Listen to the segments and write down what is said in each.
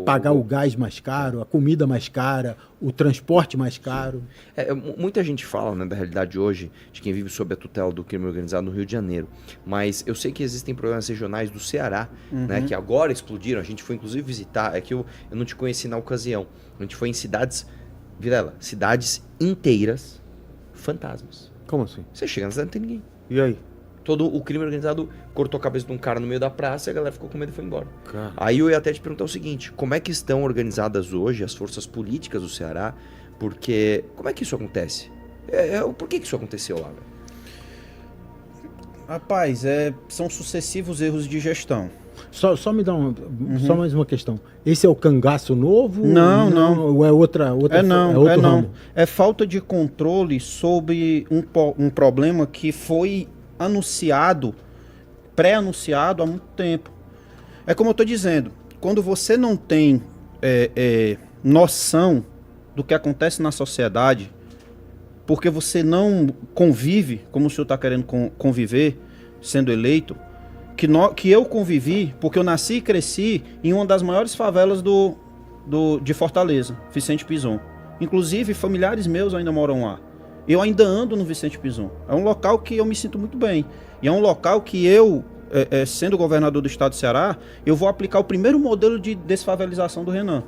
Pagar o gás mais caro, a comida mais cara, o transporte mais caro. Muita gente fala, né, da realidade hoje de quem vive sob a tutela do crime organizado no Rio de Janeiro. Mas eu sei que existem problemas regionais do Ceará, né, que agora explodiram. A gente foi inclusive visitar, é que eu não te conheci na ocasião. A gente foi em cidades, Vilela, cidades inteiras fantasmas. Como assim? Você chega na cidade não tem ninguém. E aí? Todo o crime organizado cortou a cabeça de um cara no meio da praça e a galera ficou com medo e foi embora. Cara. Aí eu ia até te perguntar o seguinte, como é que estão organizadas hoje as forças políticas do Ceará? Porque, como é que isso acontece? Por que isso aconteceu lá, velho? Rapaz, são sucessivos erros de gestão. Só me dá só mais uma questão. Esse é o cangaço novo? Não. Ou é outra outro ramo? É falta de controle sobre um problema que foi anunciado, pré-anunciado há muito tempo. É como eu estou dizendo, quando você não tem noção do que acontece na sociedade, porque você não convive, como o senhor está querendo conviver, sendo eleito, que eu convivi, porque eu nasci e cresci em uma das maiores favelas de Fortaleza, Vicente Pison. Inclusive, familiares meus ainda moram lá. Eu ainda ando no Vicente Pison. É um local que eu me sinto muito bem. E é um local que eu, sendo governador do estado do Ceará, eu vou aplicar o primeiro modelo de desfavelização do Renan.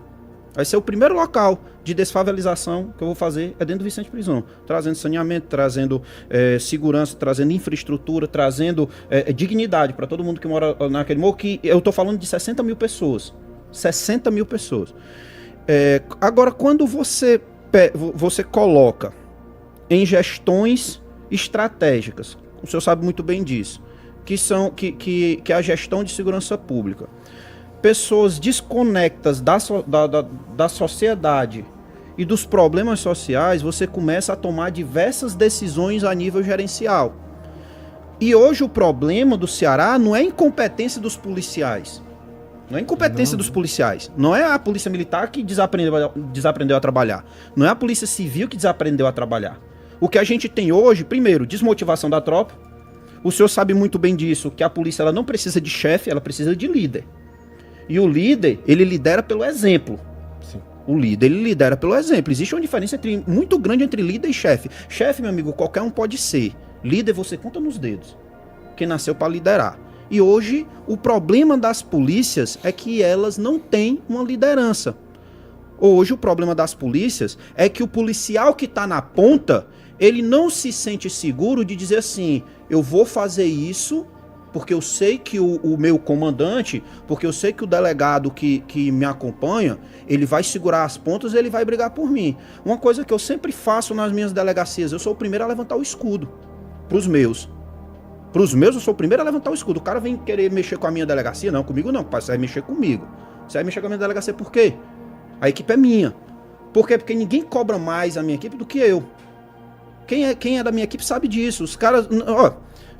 Vai ser o primeiro local de desfavelização que eu vou fazer dentro do Vicente Pison. Trazendo saneamento, trazendo segurança, trazendo infraestrutura, trazendo dignidade para todo mundo que mora naquele morro. Que eu estou falando de 60 mil pessoas. 60 mil pessoas. Agora, quando você coloca em gestões estratégicas, o senhor sabe muito bem disso, que é a gestão de segurança pública, pessoas desconectas da sociedade e dos problemas sociais, você começa a tomar diversas decisões a nível gerencial. E hoje o problema do Ceará não é incompetência dos policiais. Não é incompetência dos policiais. Não é a polícia militar que desaprendeu a trabalhar. Não é a polícia civil que desaprendeu a trabalhar. O que a gente tem hoje, primeiro, desmotivação da tropa. O senhor sabe muito bem disso, que a polícia ela não precisa de chefe, ela precisa de líder. E o líder, ele lidera pelo exemplo. Sim. O líder, ele lidera pelo exemplo. Existe uma diferença muito grande entre líder e chefe. Chefe, meu amigo, qualquer um pode ser. Líder, você conta nos dedos. Quem nasceu para liderar. E hoje, o problema das polícias é que elas não têm uma liderança. Hoje, o problema das polícias é que o policial que está na ponta, ele não se sente seguro de dizer assim, eu vou fazer isso porque eu sei que o meu comandante, porque eu sei que o delegado que me acompanha, ele vai segurar as pontas e ele vai brigar por mim. Uma coisa que eu sempre faço nas minhas delegacias, eu sou o primeiro a levantar o escudo pros meus. Pros meus, eu sou o primeiro a levantar o escudo. O cara vem querer mexer com a minha delegacia? Não, comigo não, você vai mexer comigo. Você vai mexer com a minha delegacia por quê? A equipe é minha. Por quê? Porque ninguém cobra mais a minha equipe do que eu. Quem é da minha equipe sabe disso. Os caras, ó,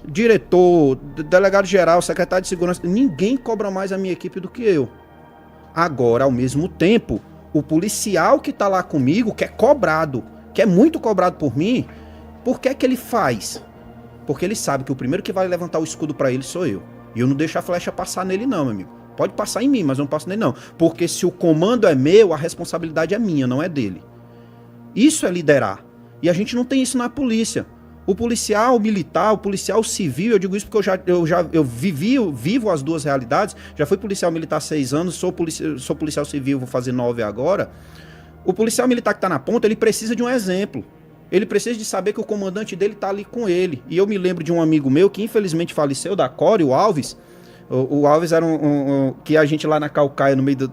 diretor, delegado geral, secretário de segurança, ninguém cobra mais a minha equipe do que eu. Agora, ao mesmo tempo, o policial que tá lá comigo, que é cobrado, que é muito cobrado por mim, por que que ele faz? Porque ele sabe que o primeiro que vai levantar o escudo pra ele sou eu. E eu não deixo a flecha passar nele não, meu amigo. Pode passar em mim, mas eu não passo nele não. Porque se o comando é meu, a responsabilidade é minha, não é dele. Isso é liderar. E a gente não tem isso na polícia. O policial militar, o policial civil, eu digo isso porque eu vivo as duas realidades. Já fui policial militar há 6 anos, sou policial civil, vou fazer 9 agora. O policial militar que está na ponta, ele precisa de um exemplo. Ele precisa de saber que o comandante dele está ali com ele. E eu me lembro de um amigo meu que infelizmente faleceu, da Core, o Alves. O Alves era que a gente lá na Caucaia, no meio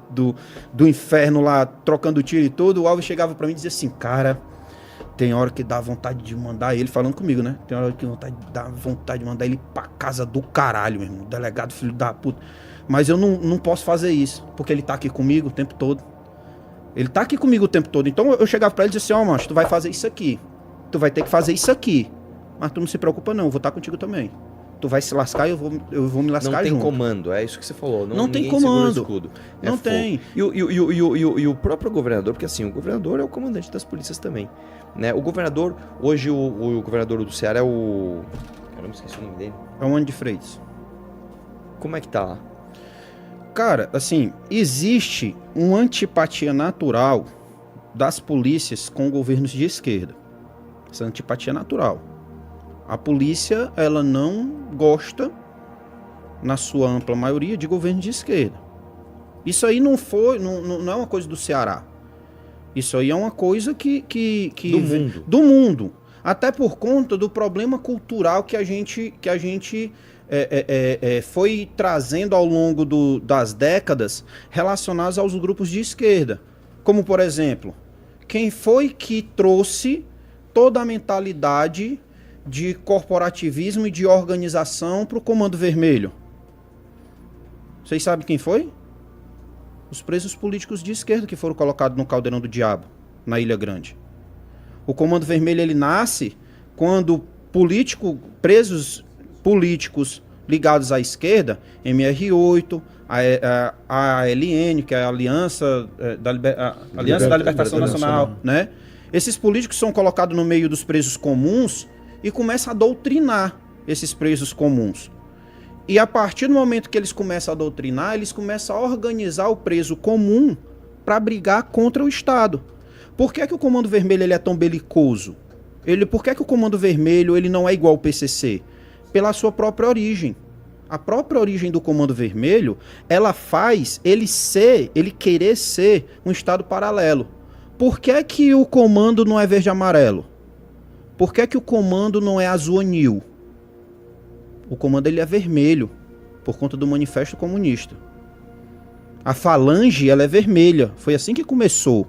do inferno lá, trocando tiro e tudo. O Alves chegava para mim e dizia assim, cara, tem hora que dá vontade de mandar ele, falando comigo, né? Tem hora que dá vontade de mandar ele pra casa do caralho, meu irmão. Delegado, filho da puta. Mas eu não posso fazer isso, porque ele tá aqui comigo o tempo todo. Ele tá aqui comigo o tempo todo. Então eu chegava pra ele e dizia assim, ó, macho, tu vai fazer isso aqui. Tu vai ter que fazer isso aqui. Mas tu não se preocupa não, eu vou estar contigo também. Tu vai se lascar e eu vou me lascar junto. Não tem comando, é isso que você falou. Não tem comando. Não tem. E o próprio governador, porque assim, o governador é o comandante das polícias também. Né? O governador, hoje o governador do Ceará é o... Caramba, esqueci o nome dele. É o Ano de Freitas. Como é que tá lá? Cara, assim, existe uma antipatia natural das polícias com governos de esquerda. Essa antipatia natural. A polícia, ela não gosta, na sua ampla maioria, de governos de esquerda. Isso aí não é uma coisa do Ceará. Isso aí é uma coisa que do mundo. Do mundo. Até por conta do problema cultural que a gente foi trazendo ao longo das décadas relacionadas aos grupos de esquerda. Como, por exemplo, quem foi que trouxe toda a mentalidade de corporativismo e de organização para o Comando Vermelho? Vocês sabem quem foi? Os presos políticos de esquerda que foram colocados no Caldeirão do Diabo, na Ilha Grande. O Comando Vermelho, ele nasce quando presos políticos ligados à esquerda, MR8, a ALN, que é a Aliança da Libertação Nacional, né? Esses políticos são colocados no meio dos presos comuns e começam a doutrinar esses presos comuns. E a partir do momento que eles começam a doutrinar, eles começam a organizar o preso comum para brigar contra o Estado. Por que o Comando Vermelho ele é tão belicoso? Por que o Comando Vermelho ele não é igual ao PCC? Pela sua própria origem. A própria origem do Comando Vermelho, ela faz ele querer ser um Estado paralelo. Por que o comando não é verde e amarelo? Por que o comando não é azul anil? O comando ele é vermelho, por conta do Manifesto Comunista. A falange ela é vermelha, foi assim que começou.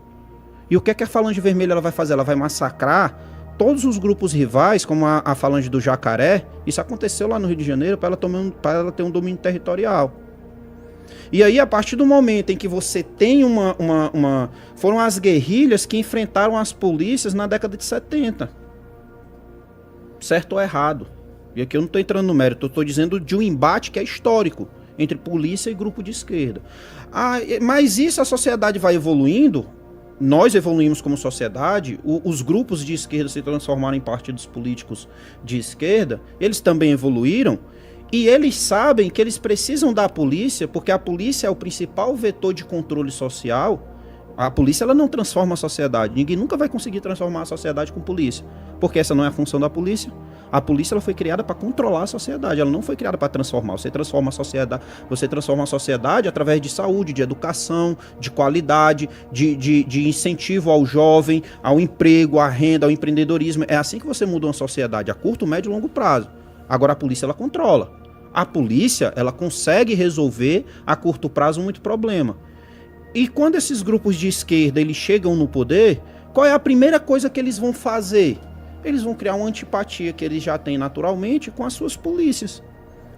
E o que a falange vermelha ela vai fazer? Ela vai massacrar todos os grupos rivais, como a falange do Jacaré. Isso aconteceu lá no Rio de Janeiro para ela ter um domínio territorial. E aí, a partir do momento em que você tem foram as guerrilhas que enfrentaram as polícias na década de 70. Certo ou errado? E aqui eu não estou entrando no mérito, eu estou dizendo de um embate que é histórico entre polícia e grupo de esquerda. Mas isso a sociedade vai evoluindo, nós evoluímos como sociedade, os grupos de esquerda se transformaram em partidos políticos de esquerda, eles também evoluíram, e eles sabem que eles precisam da polícia, porque a polícia é o principal vetor de controle social. A polícia ela não transforma a sociedade, ninguém nunca vai conseguir transformar a sociedade com polícia, porque essa não é a função da polícia. A polícia ela foi criada para controlar a sociedade, ela não foi criada para transformar. Você transforma a sociedade através de saúde, de educação, de qualidade, de incentivo ao jovem, ao emprego, à renda, ao empreendedorismo. É assim que você muda uma sociedade, a curto, médio e longo prazo. Agora a polícia ela controla. A polícia ela consegue resolver a curto prazo muito problema. E quando esses grupos de esquerda eles chegam no poder, qual é a primeira coisa que eles vão fazer? Eles vão criar uma antipatia que eles já têm naturalmente com as suas polícias.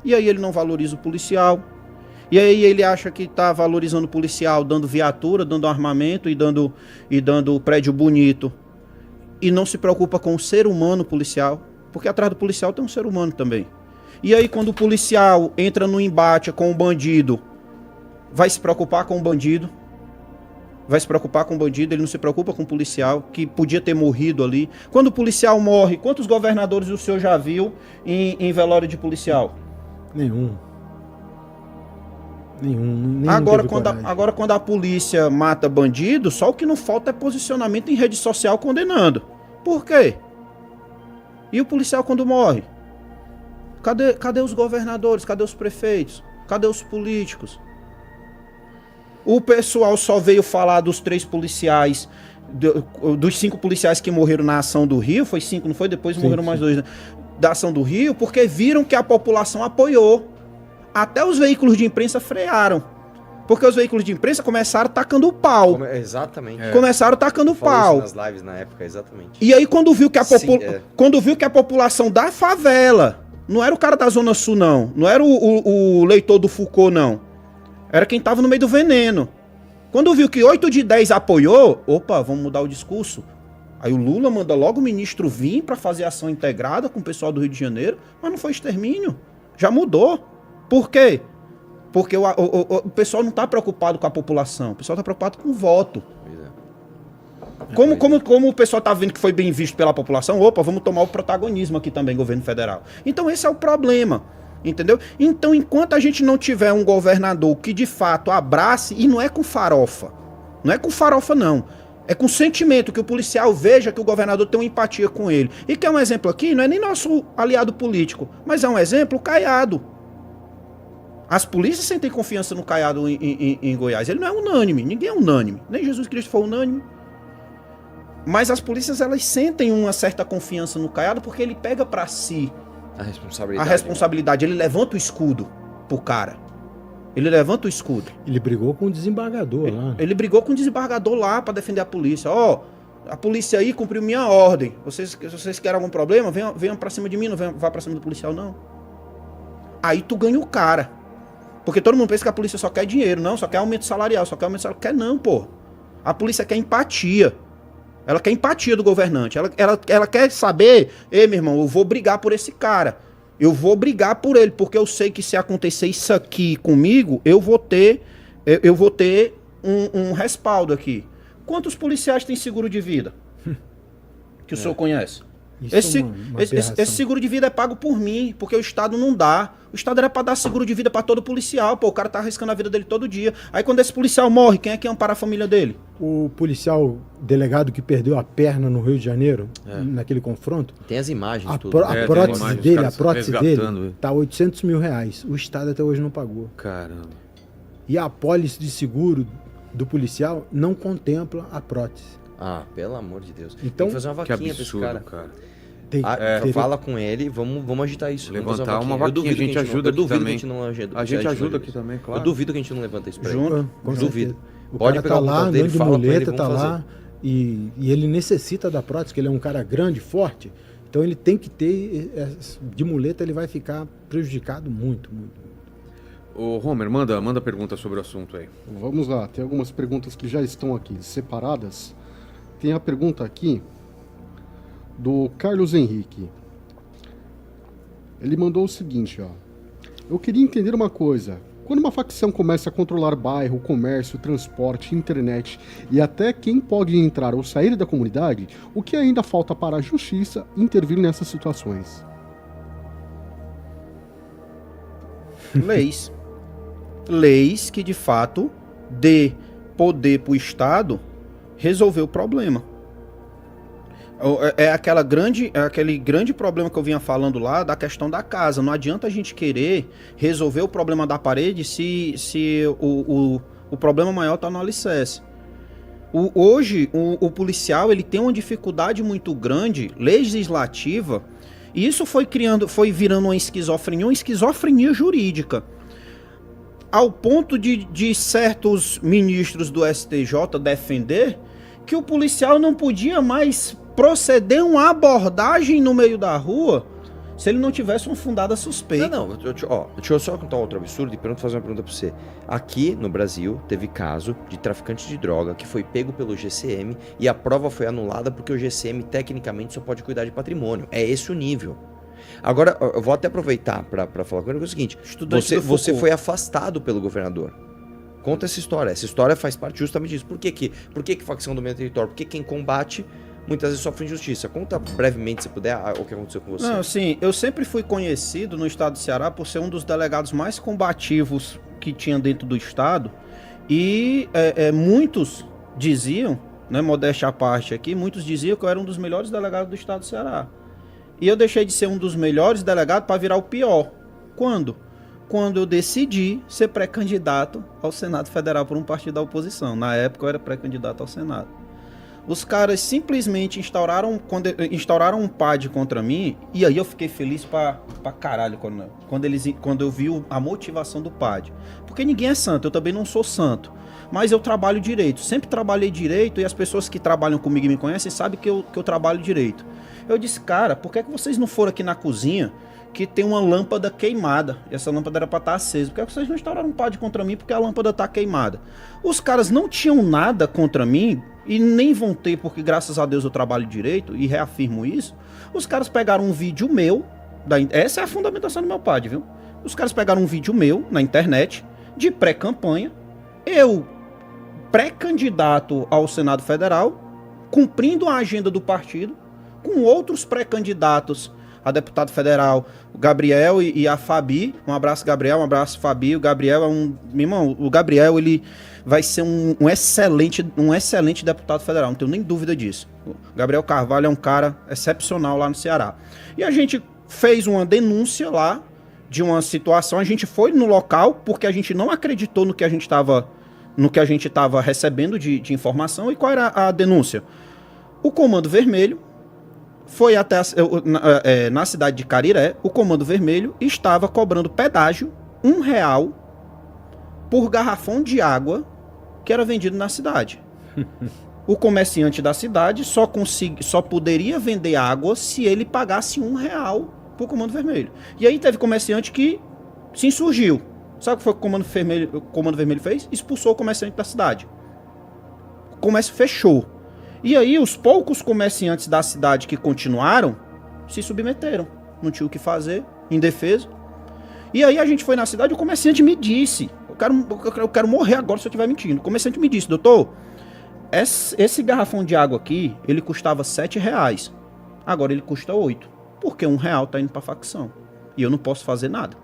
E aí ele não valoriza o policial. E aí ele acha que está valorizando o policial, dando viatura, dando armamento e dando prédio bonito. E não se preocupa com o ser humano policial. Porque atrás do policial tem um ser humano também. E aí quando o policial entra no embate com o bandido, vai se preocupar com o bandido. Vai se preocupar com o bandido, ele não se preocupa com o policial, que podia ter morrido ali. Quando o policial morre, quantos governadores o senhor já viu em velório de policial? Nenhum. Agora, quando a polícia mata bandido, só o que não falta é posicionamento em rede social condenando. Por quê? E o policial quando morre? Cadê os governadores? Cadê os prefeitos? Cadê os políticos? O pessoal só veio falar dos 3 policiais, dos 5 policiais que morreram na ação do Rio, foi 5, não foi? Depois morreram mais 2, né? Da ação do Rio, porque viram que a população apoiou. Até os veículos de imprensa frearam. Porque os veículos de imprensa começaram tacando o pau. Exatamente. Começaram tacando o pau. Isso nas lives na época, exatamente. E aí quando viu que a população da favela, não era o cara da Zona Sul, não era o leitor do Foucault, não. Era quem tava no meio do veneno. Quando viu que 8 de 10 apoiou, opa, vamos mudar o discurso. Aí o Lula manda logo o ministro vir para fazer ação integrada com o pessoal do Rio de Janeiro, mas não foi extermínio. Já mudou. Por quê? Porque o pessoal não tá preocupado com a população, o pessoal tá preocupado com o voto. Como o pessoal tá vendo que foi bem visto pela população, opa, vamos tomar o protagonismo aqui também, governo federal. Então esse é o problema. Entendeu? Então, enquanto a gente não tiver um governador que de fato abrace, e não é com farofa, não. É com sentimento, que o policial veja que o governador tem uma empatia com ele. E que é um exemplo aqui, não é nem nosso aliado político, mas é um exemplo, o Caiado. As polícias sentem confiança no Caiado em Goiás. Ele não é unânime, ninguém é unânime. Nem Jesus Cristo foi unânime. Mas as polícias, elas sentem uma certa confiança no Caiado porque ele pega pra si a responsabilidade. Ele levanta o escudo pro cara. Ele levanta o escudo. Ele brigou com o desembargador lá. Ele brigou com o desembargador lá pra defender a polícia. Ó, a polícia aí cumpriu minha ordem. Vocês querem algum problema? Venham pra cima de mim, não vá pra cima do policial, não. Aí tu ganha o cara. Porque todo mundo pensa que a polícia só quer dinheiro. Não, só quer aumento salarial. Quer não, pô. A polícia quer empatia. Ela quer empatia do governante. Ela quer saber, ei, meu irmão, eu vou brigar por esse cara. Eu vou brigar por ele, porque eu sei que se acontecer isso aqui comigo, eu vou ter um respaldo aqui. Quantos policiais têm seguro de vida? Que o senhor conhece? Esse seguro de vida é pago por mim, porque o Estado não dá. O Estado era pra dar seguro de vida pra todo policial, pô. O cara tá arriscando a vida dele todo dia. Aí quando esse policial morre, quem é que ampara a família dele? O policial delegado que perdeu a perna no Rio de Janeiro, naquele confronto. Tem as imagens, a tudo. A prótese dele tá R$800 mil. O Estado até hoje não pagou. Caramba. E a apólice de seguro do policial não contempla a prótese. Ah, pelo amor de Deus. Então, tem que fazer uma Que vaquinha absurdo, pra esse cara. Fala com ele, vamos agitar isso. Levantar uma vaquinha, a gente ajuda aqui também. A gente ajuda aqui também, claro. Eu duvido que a gente não levanta isso pra ele. Junto, com duvido. O Pode cara pegar tá o lá, contato dele, andando de fala com ele, muleta, vamos tá fazer. lá, e ele necessita da prótese, que ele é um cara grande, forte, então ele tem que ter, de muleta ele vai ficar prejudicado muito. Ô, Homer, manda pergunta sobre o assunto aí. Vamos lá, tem algumas perguntas que já estão aqui separadas. Tem a pergunta aqui do Carlos Henrique. Ele mandou o seguinte, ó. Eu queria entender uma coisa. Quando uma facção começa a controlar bairro, comércio, transporte, internet e até quem pode entrar ou sair da comunidade, o que ainda falta para a justiça intervir nessas situações? Leis. Leis que, de fato, dê poder para o Estado resolver o problema. É aquele grande problema que eu vinha falando lá da questão da casa. Não adianta a gente querer resolver o problema da parede se o problema maior está no alicerce. Hoje, o policial ele tem uma dificuldade muito grande, legislativa, e isso foi virando uma esquizofrenia jurídica. Ao ponto de certos ministros do STJ defender que o policial não podia mais proceder uma abordagem no meio da rua se ele não tivesse uma fundada suspeita. Deixa eu só contar outro absurdo e fazer uma pergunta pra você. Aqui no Brasil teve caso de traficante de droga que foi pego pelo GCM e a prova foi anulada porque o GCM tecnicamente só pode cuidar de patrimônio. É esse o nível. Agora, eu vou até aproveitar pra falar com ele, que é o seguinte, você foi afastado pelo governador. Conta essa história. Essa história faz parte justamente disso. Por que facção domina o território? Porque quem combate muitas vezes sofre injustiça. Conta brevemente, se puder, o que aconteceu com você. Não, assim, eu sempre fui conhecido no estado do Ceará por ser um dos delegados mais combativos que tinha dentro do estado. E muitos diziam, né, modéstia à parte aqui, muitos diziam que eu era um dos melhores delegados do estado do Ceará. E eu deixei de ser um dos melhores delegados para virar o pior. Quando? Quando eu decidi ser pré-candidato ao Senado Federal por um partido da oposição. Na época eu era pré-candidato ao Senado. Os caras simplesmente instauraram um PAD contra mim, e aí eu fiquei feliz pra caralho quando eu vi a motivação do PAD. Porque ninguém é santo, eu também não sou santo. Mas eu trabalho direito, sempre trabalhei direito, e as pessoas que trabalham comigo e me conhecem sabem que eu trabalho direito. Eu disse, cara, por que vocês não foram aqui na cozinha que tem uma lâmpada queimada, e essa lâmpada era pra estar acesa? Por que vocês não instauraram um PAD contra mim porque a lâmpada tá queimada? Os caras não tinham nada contra mim, e nem vão ter, porque graças a Deus eu trabalho direito, e reafirmo isso. Os caras pegaram um vídeo meu, essa é a fundamentação do meu PAD, viu? Os caras pegaram um vídeo meu na internet, de pré-campanha, eu, pré-candidato ao Senado Federal, cumprindo a agenda do partido, com outros pré-candidatos a deputado federal, o Gabriel e a Fabi. Um abraço, Gabriel, um abraço, Fabi. O Gabriel é um... Meu irmão, o Gabriel, ele vai ser um excelente deputado federal, não tenho nem dúvida disso. O Gabriel Carvalho é um cara excepcional lá no Ceará. E a gente fez uma denúncia lá de uma situação, a gente foi no local porque a gente não acreditou no que a gente estava recebendo de informação. E qual era a denúncia? O Comando Vermelho foi até na cidade de Cariré, o Comando Vermelho estava cobrando pedágio R$1 por garrafão de água que era vendido na cidade. O comerciante da cidade só poderia vender água se ele pagasse R$1 pro Comando Vermelho. E aí teve comerciante que se insurgiu. Sabe o que foi que o Comando Vermelho fez? Expulsou o comerciante da cidade. O comércio fechou. E aí os poucos comerciantes da cidade que continuaram se submeteram. Não tinha o que fazer, indefeso. E aí a gente foi na cidade e o comerciante me disse, eu quero morrer agora se eu estiver mentindo. O comerciante me disse, doutor, esse garrafão de água aqui, ele custava R$7. Agora ele custa 8. Porque R$1 tá indo pra facção. E eu não posso fazer nada.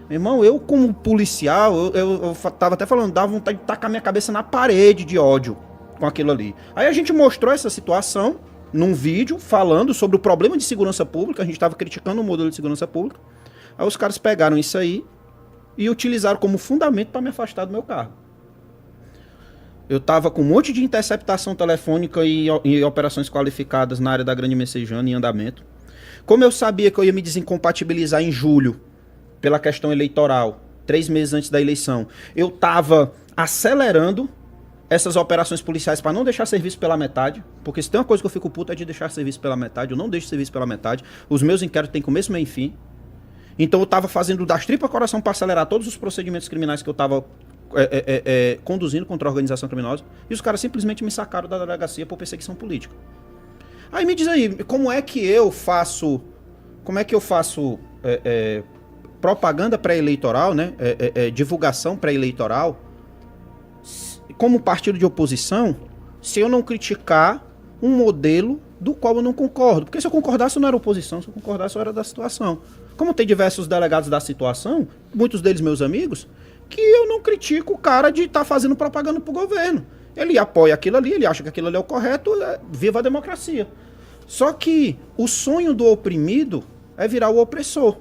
Meu irmão, eu como policial, eu tava até falando, dava vontade de tacar minha cabeça na parede de ódio com aquilo ali. Aí a gente mostrou essa situação num vídeo falando sobre o problema de segurança pública. A gente tava criticando o modelo de segurança pública. Aí os caras pegaram isso aí e utilizaram como fundamento para me afastar do meu cargo. Eu tava com um monte de interceptação telefônica e operações qualificadas na área da Grande Messejana em andamento. Como eu sabia que eu ia me desincompatibilizar em julho pela questão eleitoral, 3 meses antes da eleição, eu tava acelerando essas operações policiais para não deixar serviço pela metade, porque se tem uma coisa que eu fico puto é de deixar serviço pela metade. Eu não deixo serviço pela metade. Os meus inquéritos têm começo, meio e fim. Então eu tava fazendo das tripas coração para acelerar todos os procedimentos criminais que eu tava conduzindo contra a organização criminosa, e os caras simplesmente me sacaram da delegacia por perseguição política. Aí me diz aí, como é que eu faço propaganda pré-eleitoral, né? Divulgação pré-eleitoral, como partido de oposição, se eu não criticar um modelo do qual eu não concordo? Porque se eu concordasse eu não era oposição, se eu concordasse eu era da situação. Como tem diversos delegados da situação, muitos deles meus amigos, que eu não critico o cara de estar fazendo propaganda pro governo. Ele apoia aquilo ali, ele acha que aquilo ali é o correto, viva a democracia. Só que o sonho do oprimido é virar o opressor,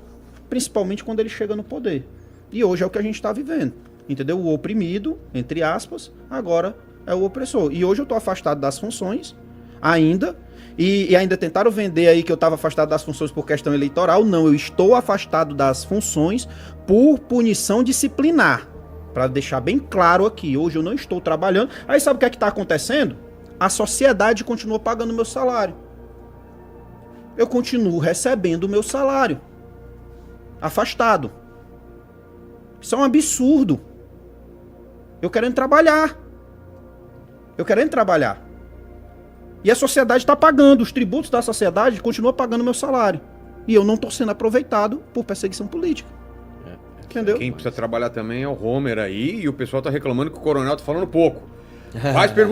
principalmente quando ele chega no poder. E hoje é o que a gente está vivendo. Entendeu? O oprimido, entre aspas, agora é o opressor. E hoje eu tô afastado das funções, ainda, e ainda tentaram vender aí que eu estava afastado das funções por questão eleitoral. Não, eu estou afastado das funções por punição disciplinar. Para deixar bem claro aqui, hoje eu não estou trabalhando. Aí sabe o que é que está acontecendo? A sociedade continua pagando meu salário. Eu continuo recebendo o meu salário. Afastado. Isso é um absurdo. Eu querendo trabalhar. E a sociedade está pagando. Os tributos da sociedade continuam pagando meu salário. E eu não estou sendo aproveitado por perseguição política. Entendeu? Quem precisa trabalhar também é o Homer aí. E o pessoal está reclamando que o coronel está falando pouco. Faz pergunta.